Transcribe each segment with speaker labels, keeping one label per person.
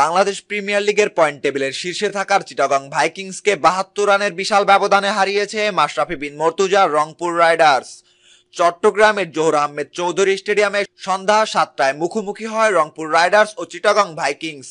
Speaker 1: Bangladesh premier লিগের point টেবিলের শীর্ষে থাকার চিটাগং ভাইকিংসকে 72 রানের বিশাল ব্যবধানে হারিয়েছে মাশরাফি বিন মর্তুজার রংপুর রাইডার্স। চট্টগ্রামের জোহর আহমেদ চৌধুরী স্টেডিয়ামে সন্ধ্যা 7টায় মুখোমুখি হয় রংপুর রাইডার্স ও চিটাগং ভাইকিংস।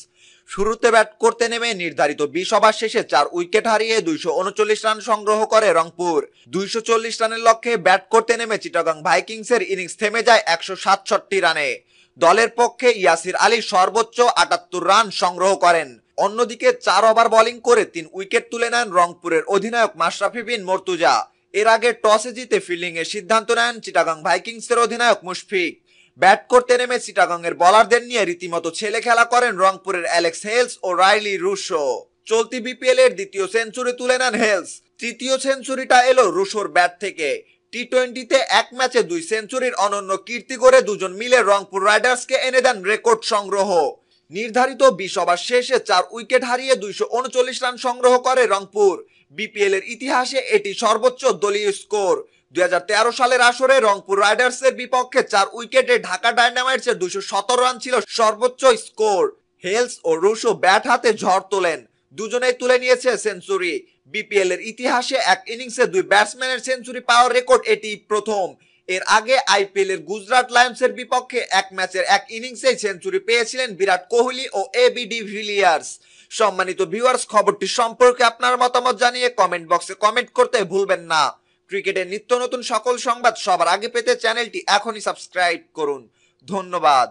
Speaker 1: শুরুতে ব্যাট করতে নেমে নির্ধারিত 20 ওভার শেষে 4 উইকেট হারিয়ে 239 রান সংগ্রহ করে রংপুর। 240 রানের লক্ষ্যে ব্যাট করতে নেমে চিটাগং ভাইকিংসের ইনিংস থেমে যায় 167 রানে। দলের পক্ষে ইয়াসির আলী সর্বোচ্চ 78 রান সংগ্রহ করেন। অন্যদিকে 4 ওভার বোলিং করে 3 উইকেট তুলে নেন রংপুরের অধিনায়ক মাশরাফি বিন মর্তুজা। এর আগে টসে জিতে ফিল্ডিং এর সিদ্ধান্ত নেন চিটাগং ভাইকিংসের অধিনায়ক মুশফিক। ব্যাট করতে নেমে চিটাগং এর বোলারদের নিয়ে রীতিমতো ছেলে খেলা করেন রংপুরের অ্যালেক্স হেলস ও রাইলি রুশো। চলতি বিপিএল এর দ্বিতীয় সেঞ্চুরি তুলে নেন হেলস। তৃতীয় সেঞ্চুরিটা এলো রুশোর ব্যাট থেকে। টি-20তে এক ম্যাচে 2 সেঞ্চুরির অনন্য কীর্তি করে দুজন মিলে রংপুর রাইডার্সকে এনে দেন রেকর্ড সংগ্রহ। নির্ধারিত 20 ওভার শেষে 4 উইকেট হারিয়ে 239 রান সংগ্রহ করে রংপুর। বিপিএল এর ইতিহাসে এটি সর্বোচ্চ দলীয় স্কোর। 2013 সালের আসরে রংপুর রাইডার্সের বিপক্ষে 4 উইকেটে ঢাকা ডায়নামাইটসের 217 রান ছিল সর্বোচ্চ স্কোর। হেলস ও রুশো ব্যাট হাতে ঝড় তোলেন। দুজনেই তুলে নিয়েছে সেঞ্চুরি। বিপিএল এর ইতিহাসে এক ইনিংসে 2 ব্যাটসম্যানের সেঞ্চুরি পাওয়ার রেকর্ড এটি প্রথম। এর আগে আইপিএল এর গুজরাট লায়ন্সের বিপক্ষে এক ম্যাচের এক ইনিংসেই সেঞ্চুরি পেয়েছিলেন বিরাট কোহলি ও এবি ডিভিলিয়ার্স। সম্মানিত ভিউয়ার্স, খবরটি সম্পর্কে আপনার মতামত জানিয়ে কমেন্ট বক্সে কমেন্ট করতে ভুলবেন না। ক্রিকেটের নিত্য নতুন সকল সংবাদ সবার আগে পেতে চ্যানেলটি এখনই সাবস্ক্রাইব করুন। ধন্যবাদ।